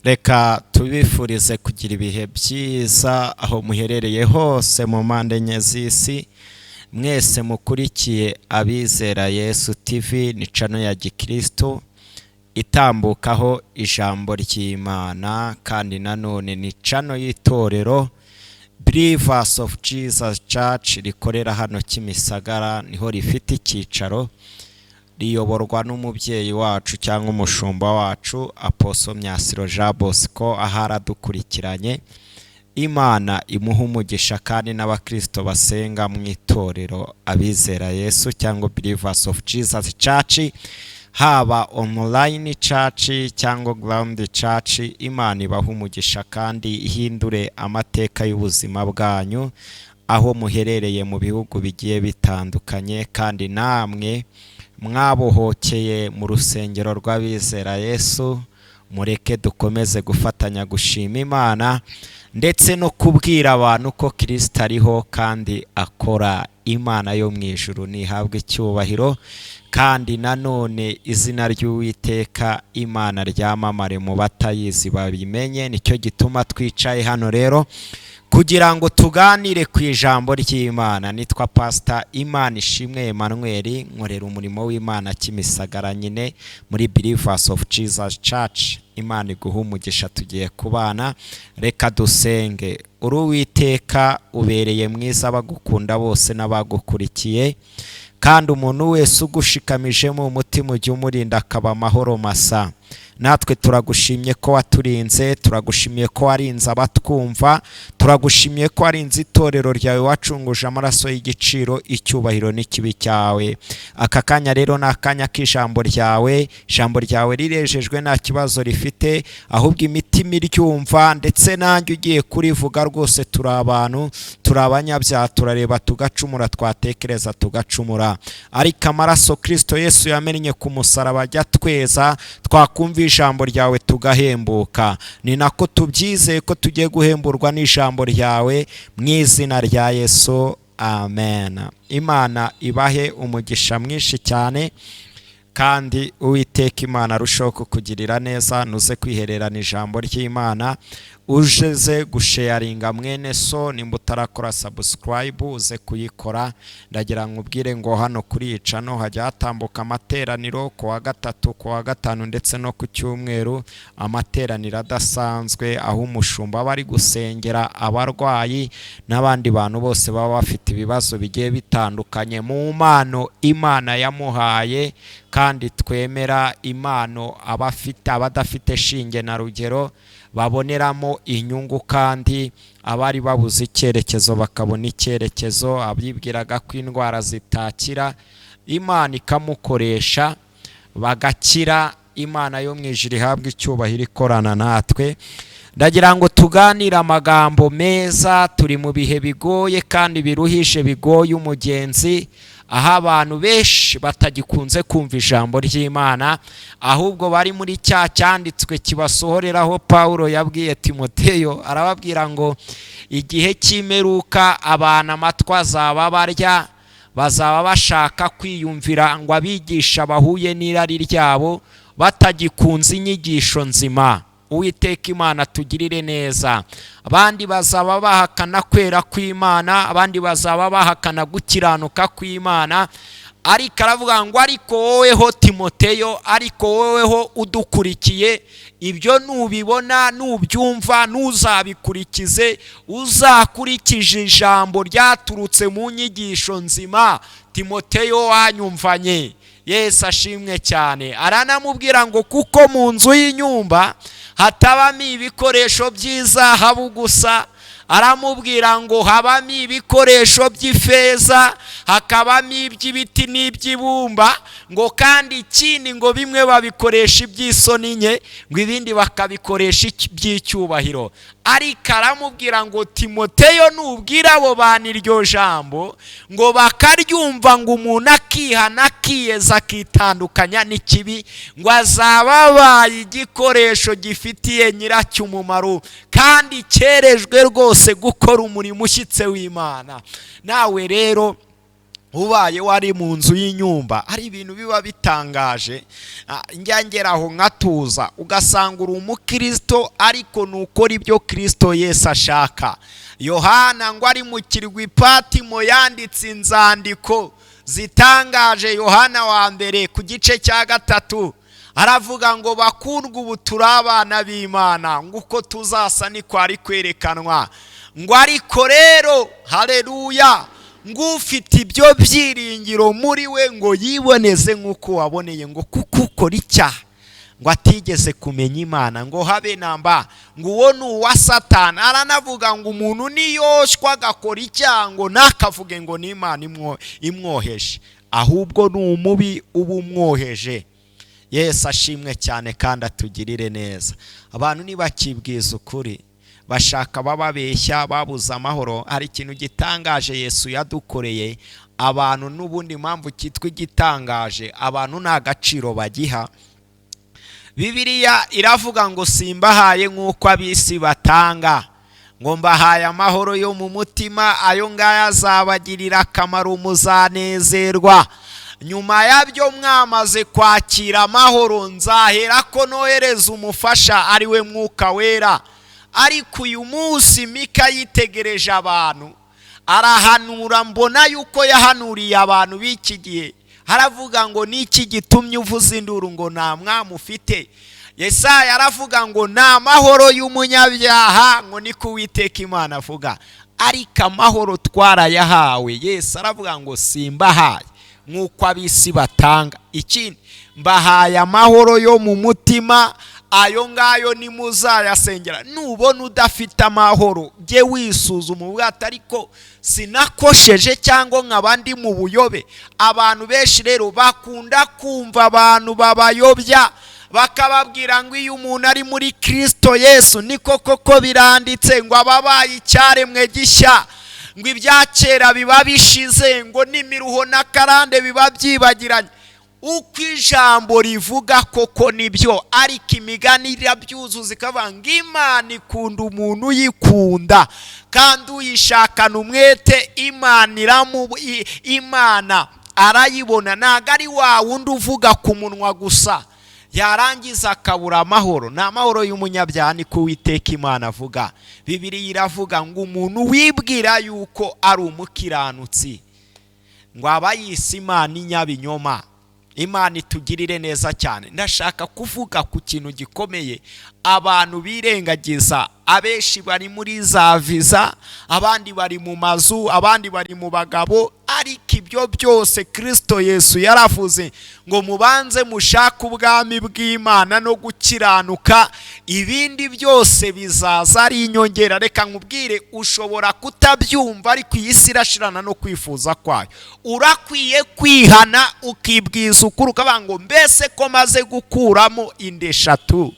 Reka tubifurize kugira ibihe byiza aho muherereye hose mu mpande enye z'isi. Mwese mukurikiye Abizera Yesu TV ni channel ya Gikristo itambukaho ijambo ry'Imana, kandi nanone ni channel y'Itorero Believers of Jesus Church rikorera hano Kimisagara, niho rifite icyicaro, riyoborwa n'umubyeyi wacu cyangwa umushumba wacu Apostle MYASIRO Jean Bosco. Ahara dukurikiranye, Imana imuha umugisha kandi n'abakristo basenga mu Itorero Abizera Yesu cyangwa Believers of Jesus Church, haba online church cyangwa ground church. Imana ibaha umugisha kandi ihindure amateka y'ubuzima bwanyu aho muherereye mu bihugu bigiye bitandukanye, kandi namwe mwabohokeye mu rusengero rw'Abizera Yesu, mureke dukomeze gufatanya gushima Imana ndetse no kubwira abantu ko Kristo ariho kandi akora. Imana yo mu ijuru nihabwe icyubahiro, kandi nanone izina ry'Uwiteka Imana ryamamare mu batayizi babimenye. Nicyo gituma twicaye hano rero kugira ngo tuganire ku ijambo ry'Imana. Nitwa Pastor Imana Ishimwe Emmanuel, nkorera umurimo w'Imana Kimisagara nyine muri Believers of Jesus Church. Imana iguha umugisha, tugiye kubana. Reka dusenge. Uwiteka ubereye mwiza, bagukunda bose n'abagukurikiye, kandi umuntu wese ugushikamije mu mutima ujye umurinda akaba amahoro masa. Natwe turagushimye ko waturinze, turagushimye ko warinze abatwumva, turagushimye ko warinze itorero ryawe, wacunguje amaraso y'igiciro, icyubahiro n'ikibi cyawe. Aka kanya rero ni akanya k'ijambo ryawe. Ijambo ryawe rirejejwe, nta kibazo rifite, ahubwo imitima iryumva, ndetse nanjye ugiye kurivuga rwose turi abantu, turi abanyabyaha, turareba tugacumura, twatekereza tugacumura, ariko amaraso Kristo Yesu yamennye ku musaraba ajya tweza, twakumva ijambo ryawe tugahembuka. Ni nako tubyizeye ko tugiye guhemburwa n'ijambo ryawe mu izina rya Yesu, amen. Imana ibahe umugisha mwinshi cyane, kandi Uwiteka Imana arushaho kukugirira neza. Nuze kwihererana ijambo ry'Imana, ujeze gusharinga mwene so. Nimba utarakora subscribe uze kuyikora. Ndagira nkubwire ngo hano kuri iyi channel hajya hatambuka amateraniro ku wa gatatu, ku wa gatanu ndetse no ku cyumweru. Amateraniro adasanzwe aho umushumba bari gusengera abarwayi n'abandi bantu bose baba bafite ibibazo bigiye bitandukanye mu mpano Imana yamuhaye, kandi twemera impano abadafite shinge na rugero baboneramo inyungu, kandi abari babuze icyerekezo bakabona icyerekezo, abyibwiraga ko indwara zitakira Imana ikamukoresha bagakira. Imana yo mu ijuru ihabwe icyubahiro ikorana natwe. Ndagira ngo tuganire amagambo meza. Turi mu bihe bigoye kandi biruhije, bigoye umugenzi, aho abantu benshi batagikunze kumva ijambo ry'Imana, ahubwo bari muri cya cyanditswe kibasohoreraho Paulo yabwiye Timoteyo, arababwira ngo igihe cy'imperuka abantu amatwi azaba barya, bazaba bashaka kwiyumvira ngo abigisha bahuye n'irari ryabo, batagikunze inyigisho nzima. Uwiteka Imana tugirire neza. Abandi bazaba bahakana kwera kw'Imana, abandi bazaba bahakana gukiranuka kw'Imana, ariko aravuga ngo ariko woweho Timoteyo, ariko woweho udukurikiye, ibyo nubibona nubyumva ntuzabikurikize, uzakurikije ijambo ryaturutse mu nyigisho nzima. Timoteyo wanyumvanye, Yesu ashimwe cyane. Aranamubwira ngo kuko mu nzu y'inyumba hatabamo ibikoresho by'izahabu gusa, aramubwira ngo habamo ibikoresho by'ifeza, hakabamo iby'ibiti n'iby'ibumba, ngo kandi ikindi ngo bimwe babikoresha iby'isoni nke, ngo ibindi bakabikoresha iby'icyubahiro. Ariko aramubwira ngo Timoteyo nubwira abo bantu iryo jambo ngo bakaryumva, ngo umuntu akihana akiyeza akitandukanya n'ikibi, ngo azaba abaye igikoresho gifitiye nyiracyo umumaro, kandi cyerejwe rwose gukora umurimo ushyitse w'Imana. Nawe rero ubaye wari mu nzu y'inyumba, ari ibintu biba bitangaje. Njyangeraho nkatuza ugasanga uri umukristo ariko nukora ibyo Kristo Yesu ashaka. Yohana ngo ari mu kirwa Patimo yanditse inzandiko zitangaje. Yohana wa mbere ku gice cya 3 aravuga ngo bakundwa, ubu turi abana b'Imana, ngo uko tuzasa niko ari kwerekanwa. Ngo ariko rero haleluya, ngo ufite ibyo byiringiro muri we ngo yiboneze nk'uko waboneye, ngo kuko ukora icyaha ngo atigeze kumenya Imana ngo habe namba, ngo uwo ni uwa Satani. Aranavuga ngo umuntu niyoshwa agakora icyaha ngo nakavuge ngo ni Imana imwoheje, ahubwo ni umubi uba umwoheje. Yesu ashimwe cyane kandi atugirire neza. Abantu nibakibwiza ukuri bashaka bababeshya babuze amahoro. Hari ikintu gitangaje Yesu yadukoreye abantu, n'ubundi mpamvu cyitwa igitangaje, abantu nta gaciro bagiha. Bibiliya iravuga ngo simbahaye nk'uko ab'isi batanga, ngo mbahaye amahoro yo mu mutima, ayo ngaya azabagirira akamaro, muzanezerwa. Nyuma yabyo mwamaze kwakira amahoro, nzahera ko nohereza umufasha ari we Mwuka Wera. Ariko uyu munsi Mika yitegereje abantu arahanura, mbona yuko yahanuriye abantu b'iki gihe. Haravuga ngo niki gitumye uvuza induru ngo nta mwami ufite. Yesaya aravuga ngo nta mahoro y'umunyabyaha, ngo niko Uwiteka Imana avuga. Ariko amahoro twarayahawe. Yesu aravuga ngo simbahaye nk'uko ab'isi batanga, ikindi mbahaye amahoro yo mu mutima, ayo ngayo nimuzayasengera. Nubona udafite amahoro jye wisuzuma uvuga ati ariko sinakosheje cyangwa nk'abandi mu buyobe. Abantu benshi rero bakunda kumva abantu babayobya, bakababwira ngo iyo umuntu ari muri Kristo Yesu niko koko biranditse ngo ababaye icyaremwe gishya, ngo ibya kera biba bishize, ngo n'imiruho n'akarande biba byibagiranye. Uko ijambo rivuga koko nibyo, ariko imigani irabyuzuza ikavuga ngo Imana ikunda umuntu uyikunda kandi uyishakana umwete. Imana arayibona, ntago ari wa wundi uvuga ku munwa gusa yarangiza akabura amahoro. Nta mahoro y'umunyabyaha niko Uwiteka Imana avuga. Bibiliya iravuga ngo umuntu wibwira yuko ari umukiranutsi ngo aba yise Imana inyabinyoma. Imana itugirire neza cyane. Ndashaka kuvuga ku kintu gikomeye abantu birengagiza. Abenshi bari muri za viza, abandi bari mu mazu, abandi bari mu bagabo. Ariko ibyo byose Kristo Yesu yaravuze ngo mubanze mushake ubwami bw'Imana no gukiranuka, ibindi byose bizaza ari inyongera. Reka nkubwire, ushobora kutabyumva ariko iyi si irashirana no kwifuza kwayo. Urakwiye kwihana ukibwiza ukuri ukavuga ngo mbese ko maze gukuramo inda 3.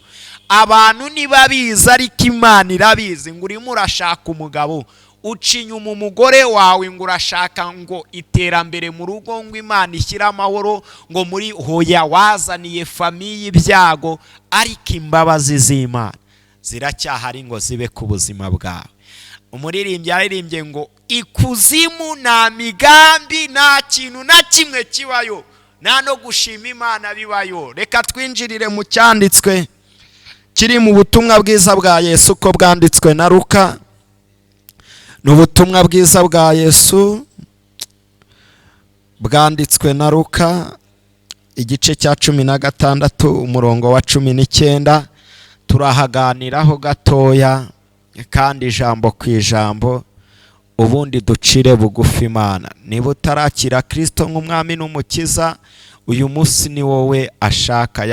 Abantu nibabizi ariko Imana irabizi. Ngo urimo urashaka umugabo, uca inyuma umugore wawe ngo urashaka ngo iterambere mu rugo, ngo Imana ishyira amahoro, ngo muri hoya wazaniye famiye ibyago. Ariko imbabazi z'Imana ziracyahari ngo zibe ku buzima bwawe. Umuririmbyi yaririmbye ngo ikuzimu nta migambi, nta kintu na kimwe kibayo, nta no gushima Imana bibayo. Reka twinjirire mu cyanditswe kiri mu butumwa bwiza bwa Yesu uko bwanditswe na Luka. N'ubutumwa bwiza bwa Yesu bwanditswe na Luka igice cya 16 umurongo wa 19. Turahaganiraho gatoya kandi ijambo ku ijambo, ubundi ducire bugufi Imana. Niba utarakira Kristo nk'umwami n'umukiza, uyu munsi ni wowe ashaka.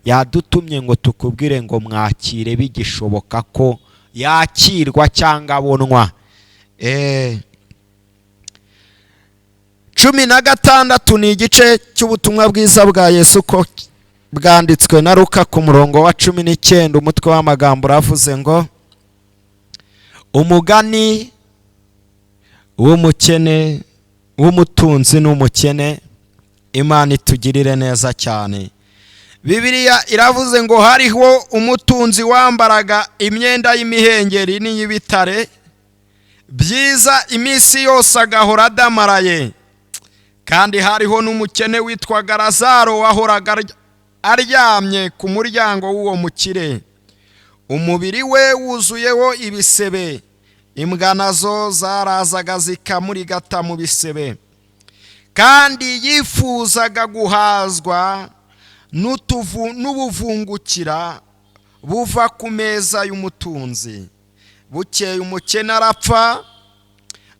Yadutumye ngo tukubwire ngo mwakire bigishoboka ko yakirwa cyangwa abonwa. 16 ni igice cy'ubutumwa bwiza bwa Yesu ko bwanditswe na Luka ku murongo wa 19. Umutwe w'amagambo uravuze ngo umugani w'umukene, w'umutunzi n'umukene. Imana itugirire neza cyane. Bibiliya iravuze ngo hariho umutunzi wambaraga imyenda y'imihengeri n'iy'ibitare byiza iminsi yose agahora adamaraye, kandi hariho n'umukene witwaga Lazaro wahoraga aryamye ku muryango w'uwo mukire, umubiri we wuzuyeho ibisebe, imbwa nazo zarazaga zikamurigata mu bisebe, kandi yifuzaga guhazwa n'ubuvungukira buva ku meza y'umutunzi. Bukeye umukene arapfa,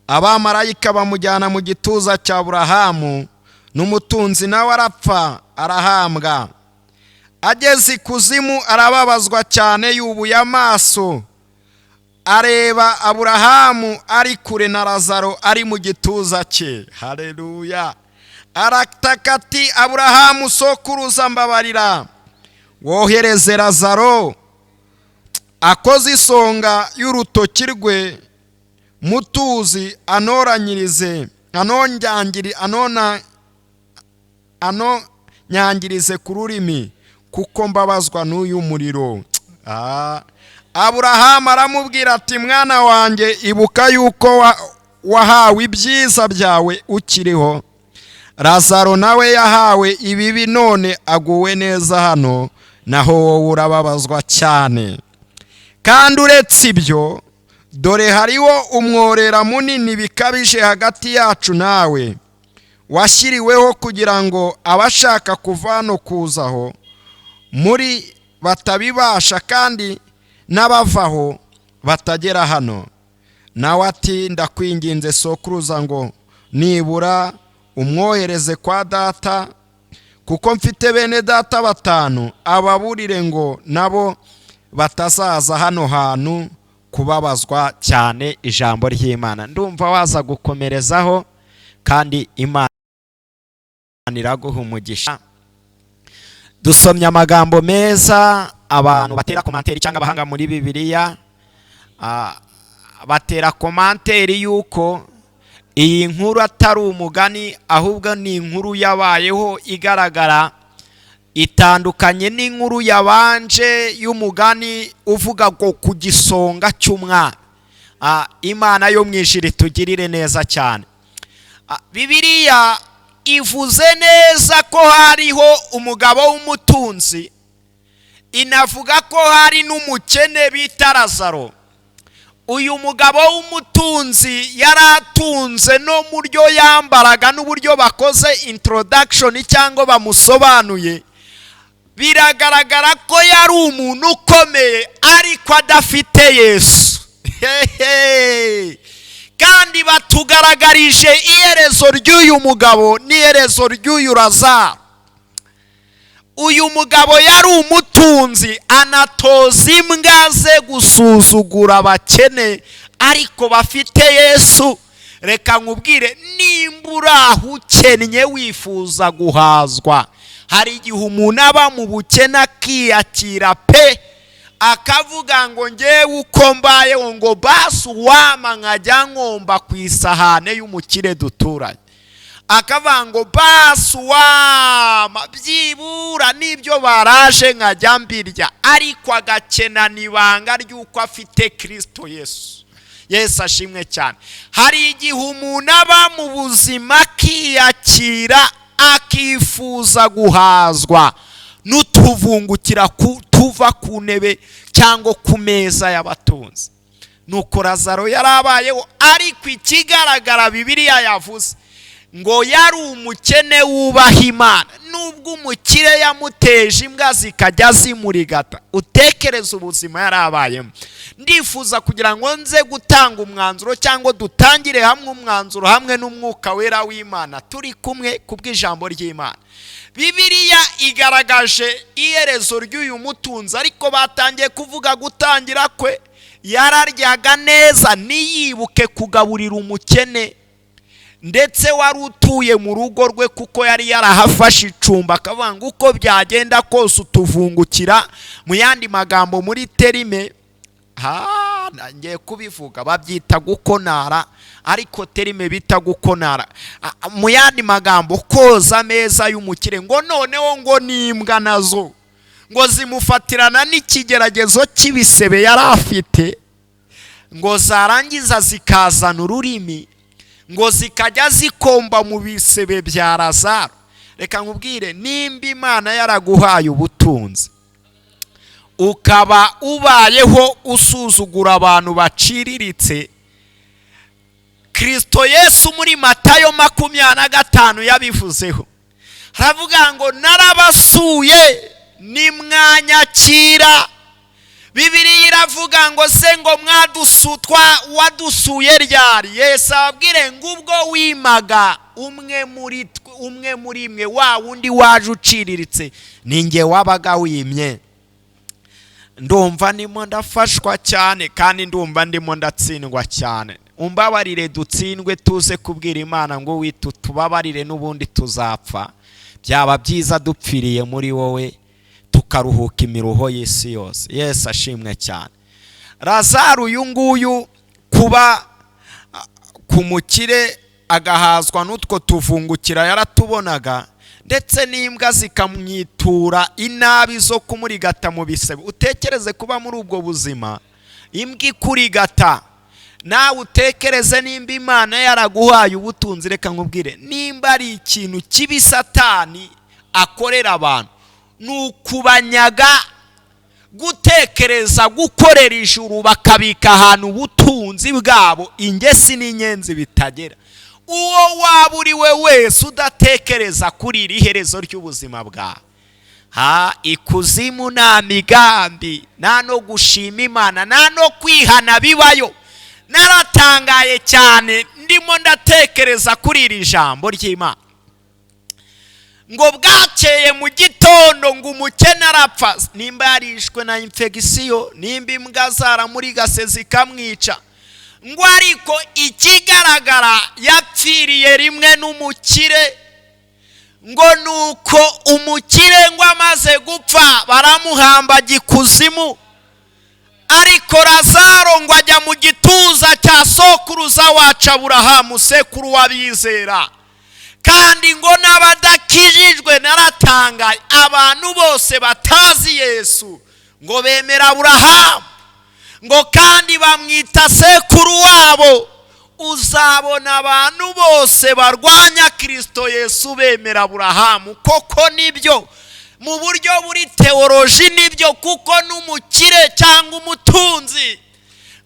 abamarayika bamujyana mu gituza cya Aburahamu, n'umutunzi nawe arapfa arahambwa. Ageze ikuzimu arababazwa cyane, yubuye amaso areba Aburahamu ari kure na Lazaro ari mu gituza cye. Haleluya! Arataka ati, Aburahamu sokuruza mbabarira, wohereze Lazaro akoze isonga y'urutoki rwe mutuzi anonyangirize ku rurimi, kuko mbabazwa n'uyu muriro. Aburahamu aramubwira ati, mwana wanjye, ibuka yuko wahawe ibyiza byawe ukiriho, Lazaro nawe yahawe ibibi, none aguwe neza hano, naho wowe urababazwa cyane. Kandi uretse ibyo, dore hariho umworera munini bikabije hagati yacu nawe, washyiriweho kugira ngo abashaka kuva hano kuzaho muri batabibasha, kandi n'abavaho batagera hano. Nawe ati, ndakwinginze sokuruza ngo nibura umwohereze kwa data, kuko mfite bene data 5, ababurire ngo nabo batazaza hano hantu kubabazwa cyane. Ijambo ry'Imana. Ndumva waza gukomerezaho, kandi Imana iraguha umugisha. Dusomye amagambo meza, abantu batera komanteri cyangwa abahanga muri Bibiliya batera komanteri yuko iyi nkuru atari umugani, ahubwo ni inkuru yabayeho igaragara, itandukanye n'inkuru yabanje y'umugani uvuga ngo ku gisonga cy'umwana. Imana yo mu ijuru itugirire neza cyane. Bibiliya ivuze neza ko hariho umugabo w'umutunzi, inavuga ko hari n'umukene bita Lazaro. Uyu mugabo w'umutunzi yaratunze no mu buryo yambaraga n'uburyo bakoze introduction cyangwa bamusobanuye, biragaragara ko yari umuntu ukomeye ariko adafite Yesu. Kandi batugaragarije iherezo ry'uyu mugabo n'iherezo ry'uyu Lazaro. Uyu mugabo yari umutunzi, anatoza imbwa ze gusuzugura abakene ariko bafite Yesu. Reka nkubwire, nimbura ukennye wifuza guhazwa, hari igihe umuntu aba mu bukene akiyakira pe, akavuga ngo ngewe uko mbayeho ngo basi wama nkajya nkomba ku isahane y'umukire duturanye, akavuga ngo basi wama byibura n'ibyo baraje nkajya mbirya, ariko agakenana ibanga ry'uko afite Kristo Yesu. Yesu ashimwe cyane. Hari igihe umuntu aba mu buzima akiyakira akifuza guhazwa n'utuvungukira tuva ku ntebe cyangwa ku meza y'abatunzi. Nuko Lazaro yarabayeho, ariko ikigaragara Bibiliya yavuze ngo yari umukene wubaha Imana, nubwo umukire yamuteje imbwa zikajya zimurigata. Utekereza ubuzima yarabayemo. Ndifuza kugira ngo nze gutanga umwanzuro cyangwa dutangire hamwe umwanzuro hamwe n'umwuka wera w'Imana, turi kumwe kubw'ijambo ry'Imana. Bibiliya igaragaje iherezo ry'uyu mutunzi, ariko batangiye kuvuga gutangira kwe. Yararyaga neza, niyibuke kugaburira umukene, ndetse wari utuye mu rugo rwe, kuko yari yarahafashe icumba. Akavuga ngo uko byagenda kose utuvungukira. Mu yandi magambo muri terime, ngiye kubivuga, babyita gukonara, ariko terime bita gukonara. Mu yandi magambo, koza ameza y'umukire. Ngo noneho ngo n'imbwa nazo ngo zimufatirana n'ikigeragezo cy'ibisebe yari afite, ngo zarangiza zikazana ururimi, ngo zikajya zikomba mu bisebe bya Lazaro. Reka nkubwire, nimba Imana yaraguhaye ubutunzi ukaba ubayeho usuzugura abantu baciriritse, Kristo Yesu muri Matayo 25 yabivuzeho, haravuga ngo narabasuye nimwanyakira. Bibiliya iravuga ngo se ngo mwadusutwa wadusuye ryari? Yesu ababwire ngo ubwo wimaga umwe muri mwe, wa wundi waje uciriritse, ninjye wabaga wimye. Ndumva ndimo ndafashwa cyane kandi ndumva ndimo ndatsindwa cyane. Umbabarire dutsindwe tuze kubwira Imana ngo tubabarire n'ubundi tuzapfa. Byaba byiza dupfiriye muri wowe tukaruhuka imiruho y'isi yose. Yesu ashimwe cyane. Lazaro uyu nguyu kuba kumukire agahazwa n'utwo tuvungukira yaratubonaga, ndetse n'imbwa zikamwitura inabi zo kumurigata mu bisebe. Utekereze kuba muri ubwo buzima imbwa ikurigata, nawe utekereze nimba Imana yaraguhaye ubutunzi. Reka nkubwire, nimba ari ikintu kibi Satani akorera abantu, nukubanyaga, gutekereza gukorera ijuru bakabika ahantu ubutunzi bwabo ingesi n'inyenzi bitagera. Uwo waba uri we wese udatekereza kuri iri herezo ry'ubuzima bwawe, ikuzimu nta migambi, nta no gushima Imana, nta no kwihana bibayo. Naratangaye cyane ndimo ndatekereza kuri iri jambo ry'Imana, ngo bwakeye mu gitondo ngo umukene arapfa. Nimba yarishwe na infection, nimba imbwa zaramurigase zikamwica, ngo ariko ikigaragara yapfiriye rimwe n'umukire. Ngo nuko umukire ngo amaze gupfa baramuhamba gikuzimu, ariko Lazaro ngo ajya mu gituza cya sokuruza wacu Aburahamu, sekuru w'abizera. Kandi ngo n'abadakijijwe, naratangaye, abantu bose batazi Yesu ngo bemera Aburahamu, ngo kandi bamwita sekuru wabo. Uzabona abantu bose barwanya Kristo Yesu bemera Aburahamu. Koko nibyo, mu buryo buri teoloji nibyo, kuko n'umukire cyangwa umutunzi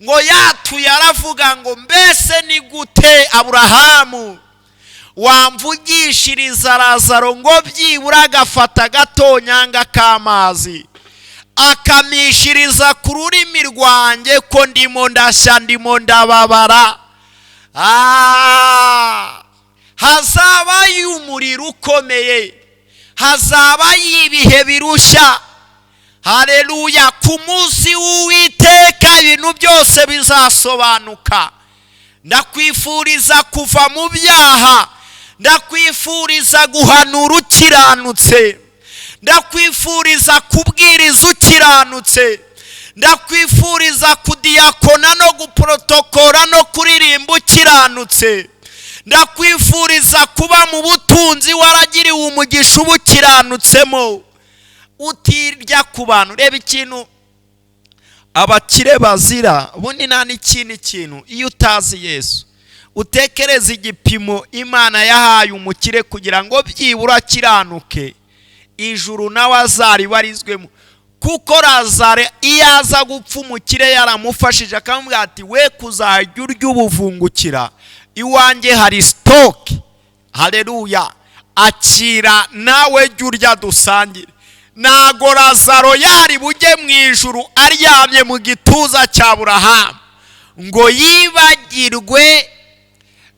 ngo yatuye aravuga ngo mbese ni gute Aburahamu wamvugishiriza Lazaro ngo byibura agafata gatonyanga k'amazi akamishiriza ku rurimi rwanjye ko ndimo ndashya, ndimo ndababara. Hazabayo umuriro ukomeye, hazabayo ibihe birushya. Haleluya! Ku munsi w'Uwiteka ibintu byose bizasobanuka. Ndakwifuriza kuva mu byaha, ndakwifuriza guhanura ukiranutse, ndakwifuriza kubwiriza ukiranutse, ndakwifuriza kudiyakona no guprotokora no kuririmba ukiranutse, ndakwifuriza kuba mu butunzi waragiriwe umugisha ubukiranutsemo, utirya ku bantu. Reba ikintu abakire bazira, ubundi nta n'ikindi kintu. Iyo utazi Yesu, utekereza igipimo Imana yahaye umukire kugira ngo byibura kiranuke, ijuru nawe azaribarizwemo. Kuko Lazaro iyo aza gupfa umukire yaramufashije akamubwira ati we kuzajya urya ubuvungukira, iwanjye hari stock. Haleluya! Akira nawe jya urya dusangire. Nago Lazaro yari bujye mu ijuru aryamye mu gituza cya Aburahamu ngo yibagirwe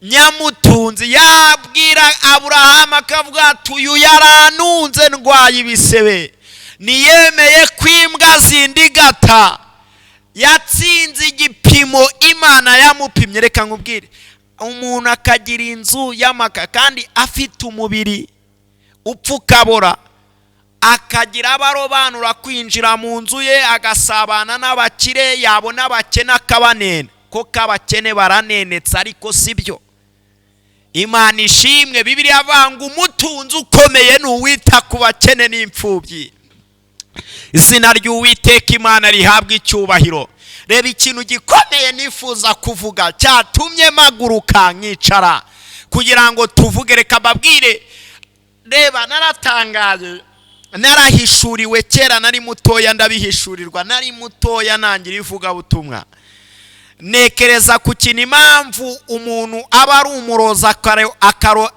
nyamutunzi. Yabwira Aburahamu akavuga ati uyu yaranunze ndwaye ibisebe, niyemeye kwimbwa zindigata, yatsinze igipimo Imana yamupimye. Reka nkubwire, umuntu akagira inzu y'amaka kandi afite umubiri upfukabora, akagira abarobanura kwinjira mu nzu ye agasabana n'abakire, yabona abakene akabanena. Koko abakene baranenetse ariko sibyo. Imana ishimwe, Bibiliya avanga umutunzi ukomeye n'uwita ku bakene n'imfubyi. Izina ry'Uwiteka Imana rihabwa icyubahiro. reba ikintu gikomeye nifuza kuvuga cyatumye maguruka nkicara kugira ngo tuvuge. Reka babwire, reba naratangaje, narahishuriwe kera nari mutoya, ndabihishurirwa nari mutoya nangira ivuga butumwa. Nekereza ku kintu impamvu umuntu aba ari umuroza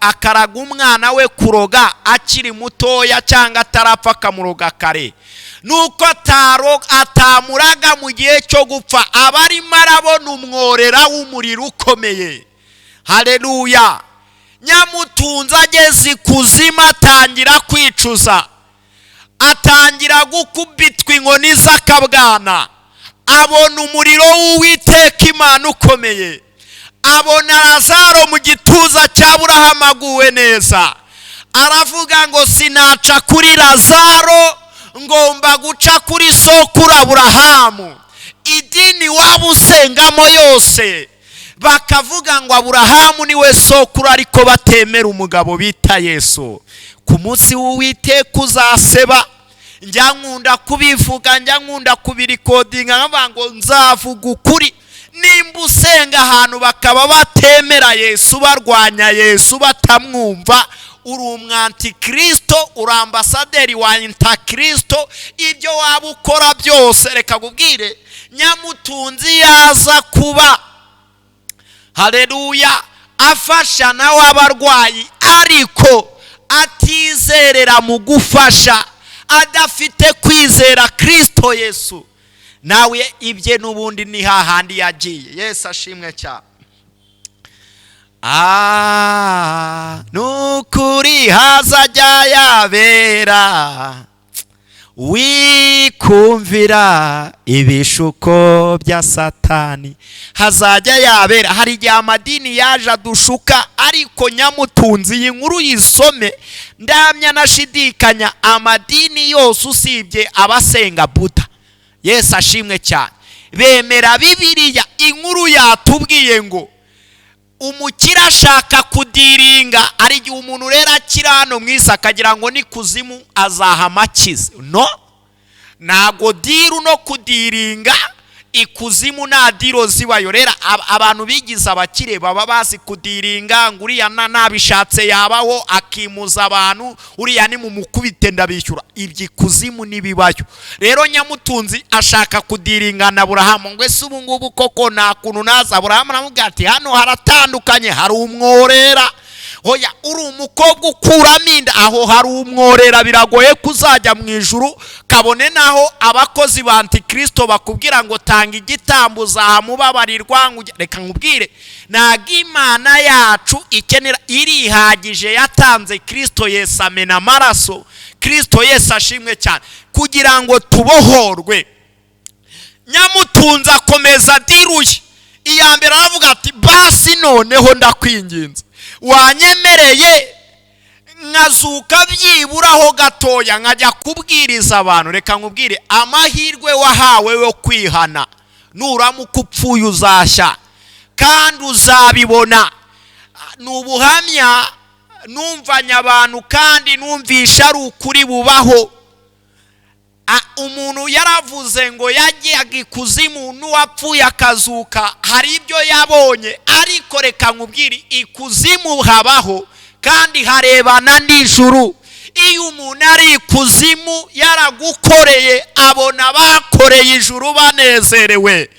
akaraga umwana we kuroga akiri mutoya cyangwa atarapfa akamuroga kare, nuko atamuraga mu gihe cyo gupfa, aba arimo arabona umworera w'umuriro ukomeye. Haleluya! Nyamutunzi ageze ikuzimu atangira kwicuza, atangira gukubitwa inkoni z'akabwana, abona umuriro w'Uwiteka Imana ukomeye, abona Lazaro mu gituza cya Aburahamu aguwe neza. Aravuga ngo sinaca kuri Lazaro, ngomba guca kuri sokuru Aburahamu. Idini waba usengamo yose bakavuga ngo Aburahamu niwe sokuru, ariko batemera umugabo bita Yesu. Ku munsi w'Uwiteka uzaseba, njya nkunda kubivuga, njya nkunda kubirikodinga, nkavuga ngo nzavuga ukuri. Nimba usenga ahantu bakaba batemera Yesu, barwanya Yesu, batamwumva, uri umwantikristo, uri ambasaderi wa antikristo. Ibyo waba ukora byose, reka kubwire, Nyamutunzi yaza kuba, haleluya, afasha nawe abarwayi, ariko atizerera mu gufasha, adafite kwizera Kristo Yesu, nawe ibye n'ubundi ni hahandi yagiye. Yesu ashimwe cyane. Nukuri hazajya yabera wikumvira ibishuko bya Satani, hazajya yabera. Hari igihe amadini yaje adushuka, ariko Nyamutunzi iyi nkuru yisome, ndamya nashidikanya amadini yose usibye abasenga Buddha, Yesu ashimwe cyane, bemera Bibiliya. Inkuru yatubwiye ngo umukira ashaka kudiringa, ari igihe umuntu rero akira hano mu isi akagira ngo ni kuzimu azahama akize. No, ntago diru no kudiringa ikuzimu nta diro zibayo. Rero abantu bigize abakire baba bazi kudiringa, ngo uriya nabishatse yabaho akimuza abantu, uriya ni mu mukubite ndabishyura. Ibyo ikuzimu nibibayo. Rero Nyamutunzi ashaka kudiringa na Aburahamu, ngo ese ubu ngubu koko nta kuntu naza. Aburahamu aramubwira ati hano haratandukanye, hari umworera. Oya, uri umukobwa ukuramo inda, aho hari umworera, biragoye kuzajya mu ijuru. Kabone naho abakozi ba antikristo bakubwira ngo tanga igitambo uzahamubabarirwa. Reka nkubwire, ntago Imana yacu ikenera, irihagije, yatanze Kristo Yesu amena amaraso. Kristo Yesu ashimwe cyane kugira ngo tubohorwe. Nyamutunzi akomeza diruye. Iya mbere aravuga ati basi noneho ndakwinginze, wanyemereye nkazuka byiburaho gatoya nkajya kubwiriza abantu. Reka nkubwire, amahirwe wahawe yo kwihana, nuramuka upfuye uzashya kandi uzabibona. Nubuhamya numvanya abantu kandi numvisha ari ukuri bubaho. Umuntu yaravuze ngo yagiyaga ikuzimu n'uwapfuye akazuka, hari ibyo yabonye. Ariko reka nkubwire, ikuzimu habaho kandi harebana n'ijuru. Iyo umuntu ari ikuzimu yaragukoreye, abona bakoreye ijuru banezerewe.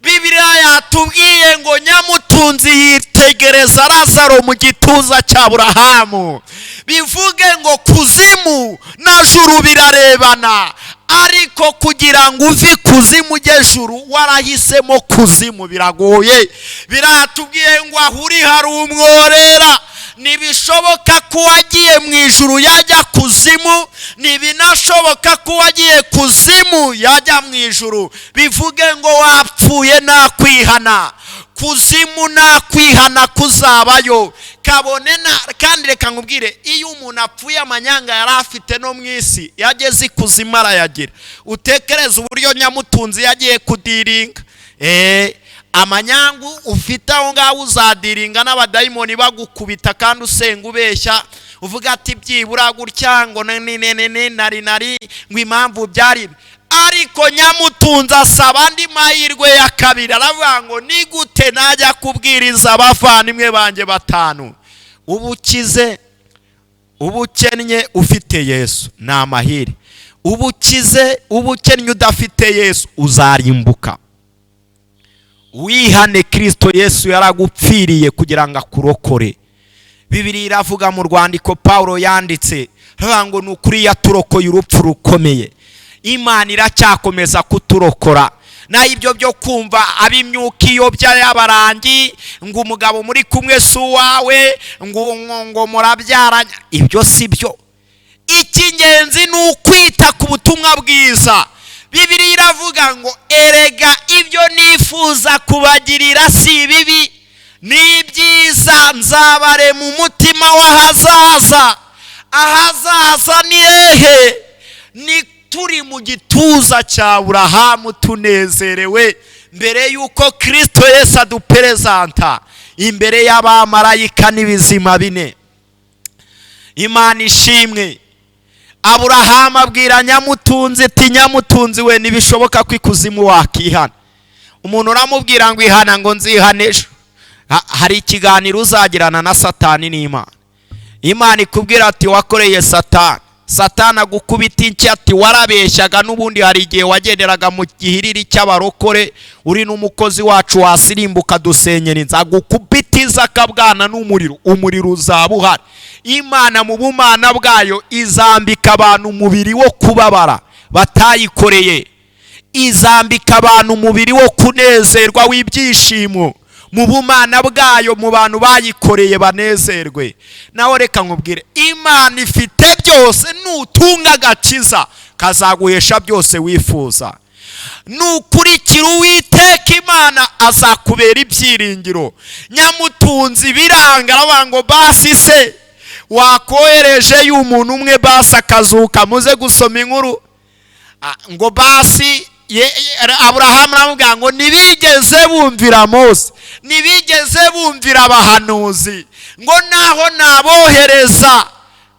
Bibiliya yatubwiye ngo Nyamutunzi yitegereza Lazaro mu gituza cya Aburahamu. Bivuge ngo kuzimu na juru birarebana, ariko kugira ngo uve kuzimu ujye juru warahisemo kuzimu biragoye. Biratubwiye ngo aho uri hari umworera. Ntibishoboka ko wagiye mu ijuru yajya kuzimu, ntibinashoboka ko wagiye kuzimu yajya mu ijuru. Bivuge ngo wapfuye nta kwihana, kuzimu nta kwihana kuzabayo. Kabone na kandi reka nkubwire, iyo umuntu apfuye amanyanga yari afite no mu isi yageze ikuzimu arayagira. Utekereza uburyo Nyamutunzi yagiye kudiringa. Amanyangu ufite aho ngaho uzadiringa n'abadayimoni bagukubita kandi usenga ubeshya, uvuga ati byibura gutya ngo nari ngo impamvu byari. ariko Nyamutunzi asaba andi mahirwe ya kabiri, aravuga ngo ni gute najya kubwiriza abavandimwe banjye batanu? Ubukize, ubukennye ufite Yesu ni amahire. Ubukize, ubukennye udafite Yesu uzarimbuka. Wihane, Kristo Yesu yaragupfiriye kugira ngo akurokore. Bibiliya iravuga mu rwandiko Paulo yanditse, aravuga ngo nukuri yaturokoye urupfu rukomeye. Imana iracyakomeza kuturokora. Na ibyo byo kumva abimyuka iyobya y'abarangi ngo umugabo muri kumwe si uwawe, ngo murabyaranya, ibyo si byo. Icy'ingenzi ni ukwita ku butumwa bwiza. Bibiliya iravuga ngo erega ibyo nifuza kubagirira si bibi, ni byiza, nzabare mu mutima w'ahazaza. Ahazaza ni hehe? Ni turi mu gituza cya Aburahamu tunezerewe mbere yuko Kristo Yesu aduperezanta imbere y'abamarayika n'ibizima bine. Imana ishimwe. Aburahamu abwira Nyamutunzi ati, Nyamutunzi we, ntibishoboka ko ikuzimu wakihana. Umuntu uramubwira ngo ihana, ngo nzihane ejo. Hari ikiganiro uzagirana na Satani n'Imana. Imana ikubwira ati wakoreye Satani. Satani agukubita inshyi ati warabeshyaga, n'ubundi hari igihe wagenderaga mu gihiriri cy'abarokore, uri n'umukozi wacu wasirimbuka dusenyera inzu. Agukubitiza akabwana n'umuriro, umuriro uzaba uhari. Imana mu bumana bwayo izambika abantu umubiri wo kubabara batayikoreye, izambika abantu umubiri wo kunezerwa w'ibyishimo mu bumana bwayo, mu bantu bayikoreye banezerwe. Nawe reka nkubwire, Imana ifite byose, nutunga agakiza kazaguhesha byose wifuza. Nukurikira Uwiteka Imana azakubera ibyiringiro. Nyamutunzi biranga, aravuga ngo basi se wakohereje y'umuntu umwe basi akazuka muze gusoma inkuru? Ngo basi Aburahamu aramubwira ngo ntibigeze bumvira Mose, ntibigeze bumvira abahanuzi, ngo naho nabohereza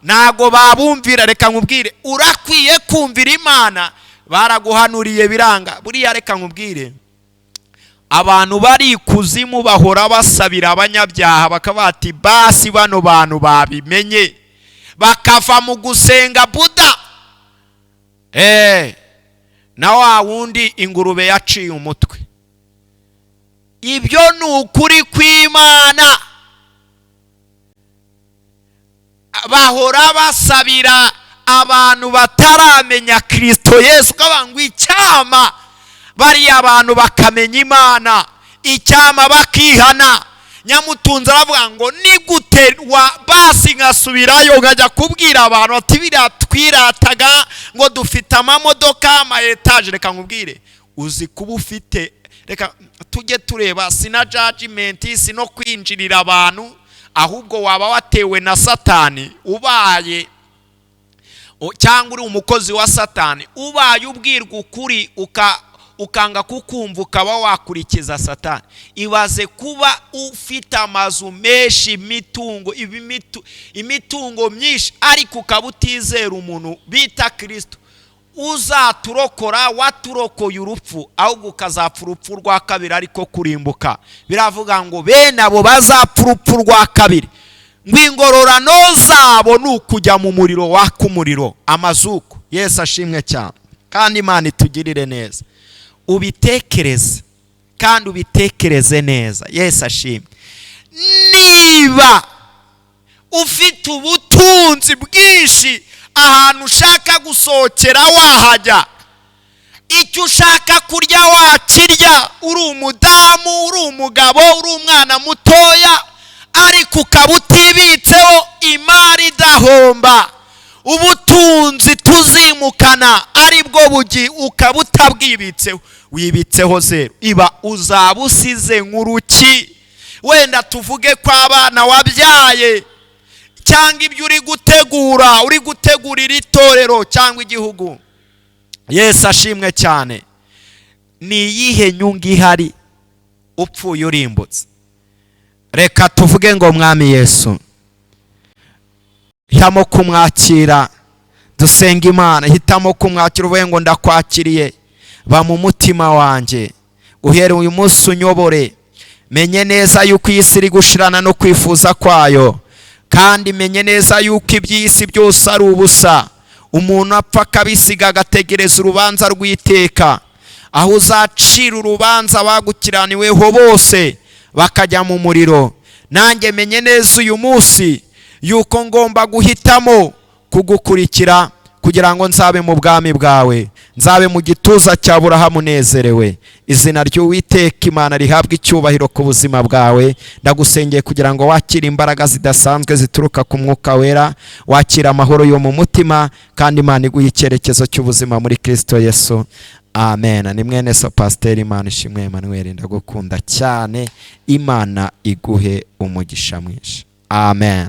ntago babumvira. Reka nkubwire, urakwiye kumvira Imana. Baraguhanuriye biranga. Buriya reka nkubwire, abantu bari ikuzimu bahora basabira abanyabyaha, bakaba bati basi bano bantu babimenye bakava mu gusenga Buda. Na wa wundi ingurube yaciye umutwe. Ibyo ni ukuri kw'Imana. Bahora basabira abantu bataramenya Kristo Yesu, kabangwa icyama bari abantu bakamenya Imana, icyama bakihana. Nyamutunzi aravuga ngo ni gute basi nkasubirayo nkajya kubwira abantu ati biriya twirataga ngo dufite amamodoka, ama etaje. Reka nkubwire, uzi kuba ufite, reka tujye tureba, sina judgment, sino kwinjirira abantu, ahubwo waba watewe na Satani, ubaye cyangwa uri umukozi wa Satani, ubaye ubwirwa ukuri ukanga kukumva, ukaba wakurikiza Satani. Ibaze kuba ufite amazu menshi, imitungo myinshi, ariko ukaba utizera umuntu bita Kristo uzaturokora. Waturokoye urupfu, ahubwo ukazapfa urupfu rwa kabiri, ariko kurimbuka. Biravuga ngo bene abo bazapfa urupfu rwa kabiri, ngo ingororano zabo ni ukujya mu muriro waka umuriro, amazuku. Yesu ashimwe cyane, kandi Imana itugirire neza. Ubitekereze kandi ubitekereze neza. Yesu ashimwe. Niba ufite ubutunzi bwinshi, ahantu ushaka gusohokera wahajya, icyo ushaka kurya wakirya, uri umudamu, uri umugabo, uri umwana mutoya, ariko ukaba utibitseho imari idahomba, ubutunzi tuzimukana aribwo bugi, ukaba utabwibitseho, wibitseho zero, iba uzaba usize nk'uruki. Wenda tuvuge ko abana wabyaye, cyangwa ibyo uri gutegurira itorero cyangwa igihugu. Yesu ashimwe cyane. Ni iyihe nyungu ihari upfuye urimbutse? Reka tuvuge ngo Mwami Yesu, hitamo kumwakira dusenga Imana. Hitamo kumwakira uvuye ngo ndakwakiriye, ba mu mutima wanjye, uhereye uyu munsi unyobore. Menye neza yuko iyi si iri gushirana no kwifuza kwayo, kandi menye neza yuko iby'isi byose ari ubusa. Umuntu apfa akabisiga agategereza urubanza rw'iteka, aho uzacira urubanza bagukiraniweho bose bakajya mu muriro. Nanjye menye neza uyu munsi yuko ngomba guhitamo kugukurikira kugira ngo nzabe mu bwami bwawe, nzabe mu gituza cya Aburahamu nezerewe. Izina ry'Uwiteka Imana rihabwa icyubahiro ku buzima bwawe. Ndagusengeye kugira ngo wakire imbaraga zidasanzwe zituruka ku Mwuka Wera, wakire amahoro yo mu mutima, kandi Imana iguhe icyerekezo cy'ubuzima muri Kristo Yesu. Amen. Ni mwene so Pastor Imana ishimwe Emmanuel, ndagukunda cyane. Imana iguhe umugisha mwinshi. Amen.